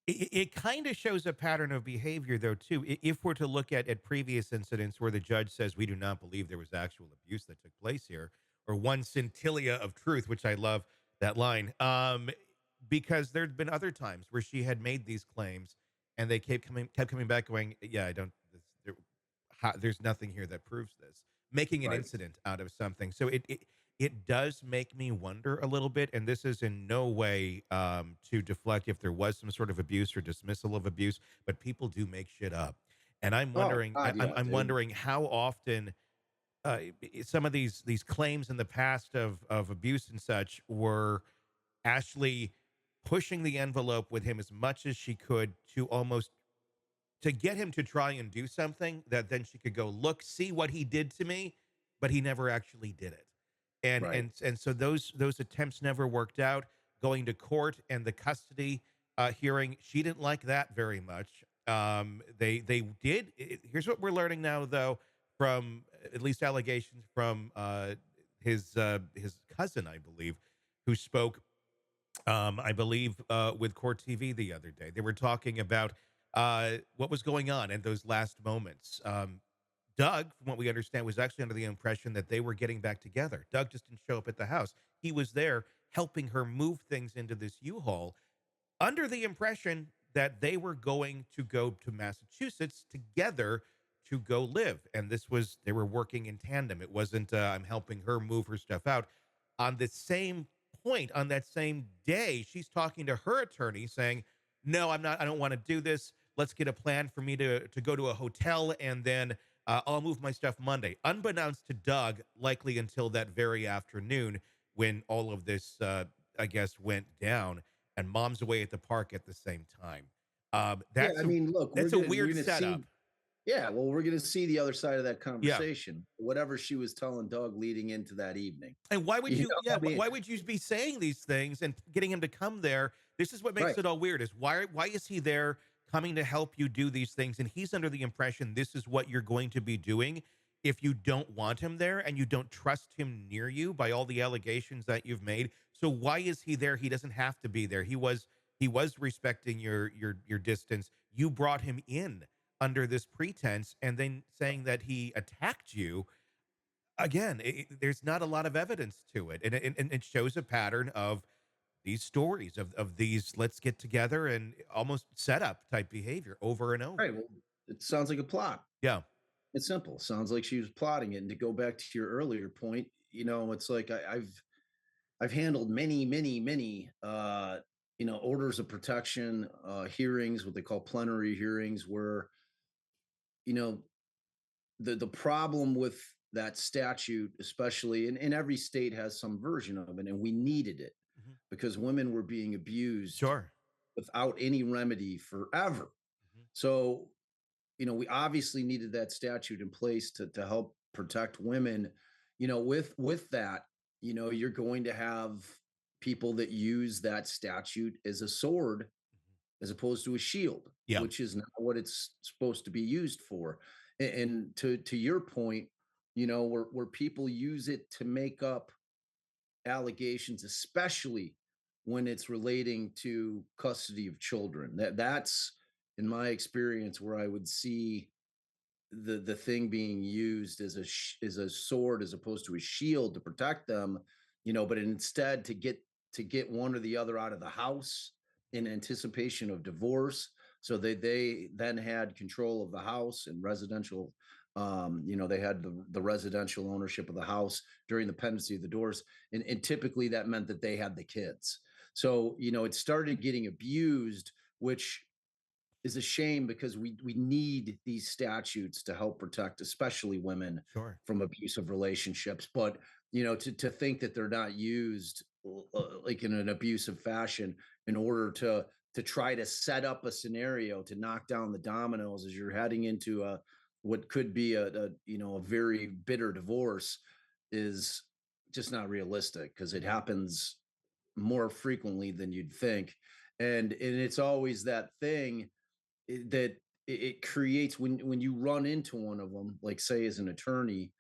It kind of shows a pattern of behavior, though, too. If we're to look at previous incidents where the judge says we do not believe there was actual abuse that took place here, or one scintilla of truth, which I love that line, because there'd been other times where she had made these claims, and they kept coming back, going, "Yeah, I don't. There's nothing here that proves this," making an Right. incident out of something. So it does make me wonder a little bit, and this is in no way to deflect if there was some sort of abuse or dismissal of abuse, but people do make shit up, and I'm Oh wondering, God, yeah. I'm wondering how often some of these claims in the past of abuse and such were Ashley pushing the envelope with him as much as she could to almost to get him to try and do something that then she could go, "Look, see what he did to me," but he never actually did it. And Right. so those attempts never worked out. Going to court and the custody hearing, she didn't like that very much. They did. Here's what we're learning now, though, from at least allegations from his cousin, I believe, who spoke I believe, with Court TV the other day. They were talking about what was going on in those last moments. Doug, from what we understand, was actually under the impression that they were getting back together. Doug just didn't show up at the house. He was there helping her move things into this U-Haul under the impression that they were going to go to Massachusetts together to go live. And this was, they were working in tandem. It wasn't, I'm helping her move her stuff out. On the same point, on that same day, she's talking to her attorney saying, "No, I'm not, I don't want to do this. Let's get a plan for me to go to a hotel and then I'll move my stuff Monday." Unbeknownst to Doug, likely until that very afternoon when all of this, I guess, went down and mom's away at the park at the same time. Yeah, I mean, look, That's a we're weird gonna setup. see. Yeah, well, we're gonna see the other side of that Yeah. conversation. Whatever she was telling Doug leading into that evening. And why would You you, know, yeah, I mean, why would you be saying these things and getting him to come there? This is what makes right. it all weird, is why is he there coming to help you do these things? And he's under the impression this is what you're going to be doing if you don't want him there and you don't trust him near you by all the allegations that you've made. So why is he there? He doesn't have to be there. He was respecting your distance. You brought him in under this pretense and then saying that he attacked you. Again, there's not a lot of evidence to it, and it shows a pattern of these stories of these let's get together and almost setup type behavior over and over. Right. Well, it sounds like a plot. Yeah, It's simple. Sounds like she was plotting it. And to go back to your earlier point, it's like I've handled many, orders of protection, hearings, what they call plenary hearings, where, you know, the problem with that statute, especially, and every state has some version of it, and we needed it mhm, because women were being abused sure. without any remedy forever. Mhm. So, we obviously needed that statute in place to help protect women. With that, you're going to have people that use that statute as a sword Mhm. as opposed to a shield, Yeah, which is not what it's supposed to be used for. And to your point, where people use it to make up allegations, especially when it's relating to custody of children. That's in my experience where I would see the thing being used as as a sword as opposed to a shield to protect them, but instead to get one or the other out of the house in anticipation of divorce, so they then had control of the house and residential. They had the residential ownership of the house during the pendency of the divorce, and typically that meant that they had the kids. So it started getting abused, which is a shame because we need these statutes to help protect especially women sure. from abusive relationships. But to think that they're not used like in an abusive fashion in order to try to set up a scenario to knock down the dominoes as you're heading into a what could be a very bitter divorce is just not realistic because it happens more frequently than you'd think. And it's always that thing that it creates when you run into one of them, like say as an attorney,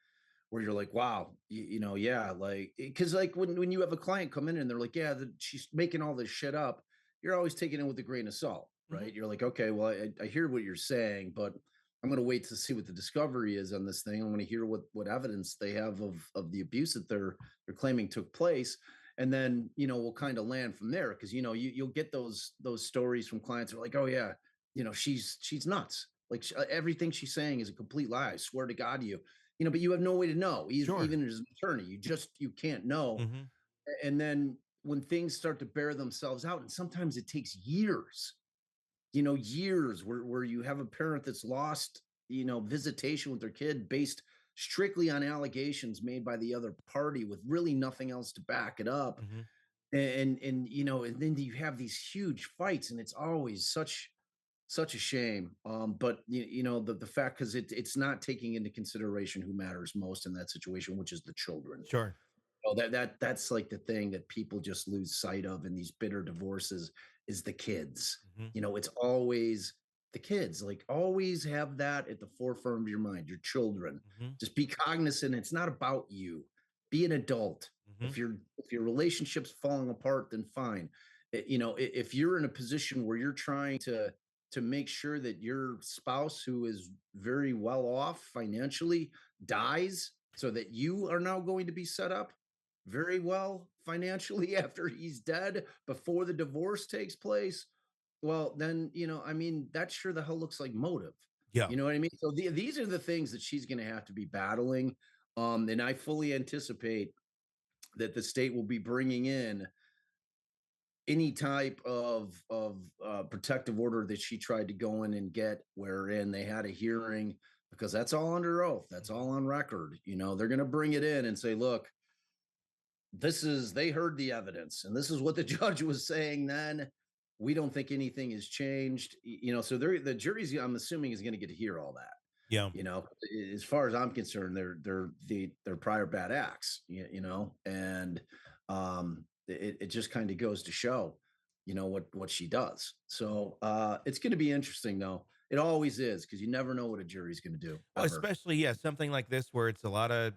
where you're like, wow, yeah, like because like when you have a client come in and they're like, yeah, she's making all this shit up, you're always taking it with a grain of salt. Mhm. right? You're like, okay, well, I hear what you're saying, but I'm going to wait to see what the discovery is on this thing. I want to hear what evidence they have of the abuse that they're claiming took place, and then we'll kind of land from there because you'll get those stories from clients who are like, oh yeah, she's nuts. Like everything she's saying is a complete lie. I swear to God, to you, but you have no way to know. Sure. Even as an attorney, you can't know. Mhm. And then when things start to bear themselves out, and sometimes it takes years, years where you have a parent that's lost, visitation with their kid based strictly on allegations made by the other party with really nothing else to back it up. Mhm. And then you have these huge fights, and it's always such a shame. But the fact, because it's not taking into consideration who matters most in that situation, which is the children. Sure. Oh, that's like the thing that people just lose sight of in these bitter divorces is the kids. Mhm. It's always the kids. Like always have that at the forefront of your mind, your children. Mhm. Just be cognizant. It's not about you. Be an adult. Mhm. If your relationship's falling apart, then fine. If you're in a position where you're trying to make sure that your spouse who is very well off financially dies so that you are now going to be set up very well financially after he's dead before the divorce takes place, well, then, I mean, that sure the hell looks like motive. Yeah. You know what I mean? So these are the things that she's going to have to be battling. And I fully anticipate that the state will be bringing in any type of protective order that she tried to go in and get, wherein they had a hearing, because that's all under oath. That's Mhm. all on record. They're going to bring it in and say, look, they heard the evidence and this is what the judge was saying then. We don't think anything has changed. So the jury's, I'm assuming, is going to get to hear all that. Yeah. As far as I'm concerned, they're prior bad acts, and it just kind of goes to show, what she does. So it's going to be interesting, though. It always is, because you never know what a jury's going to do Well, ever. especially, yeah, something like this where it's a lot of,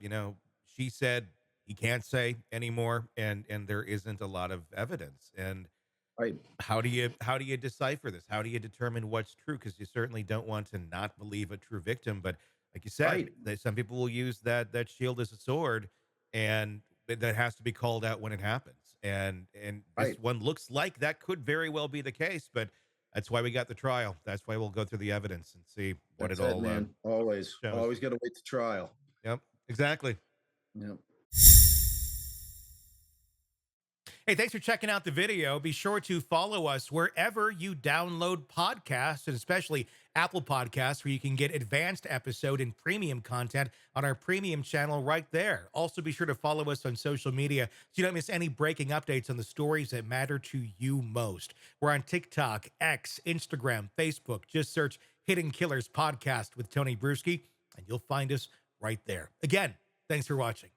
she said he can't say anymore, and there isn't a lot of evidence. And Right, how do you decipher this? How do you determine what's true? Because you certainly don't want to not believe a true victim, but like you said, right. some people will use that shield as a sword, and that has to be called out when it happens. And Right. this one looks like that could very well be the case, but that's why we got the trial. That's why we'll go through the evidence and see what it That's it, all man. Always, shows. always got to wait to trial. Yep, exactly. Yeah. Hey, thanks for checking out the video. Be sure to follow us wherever you download podcasts, and especially Apple Podcasts, where you can get advanced episode and premium content on our premium channel right there. Also, be sure to follow us on social media so you don't miss any breaking updates on the stories that matter to you most. We're on TikTok, X, Instagram, Facebook. Just search Hidden Killers Podcast with Tony Brueski, and you'll find us right there. Again, thanks for watching.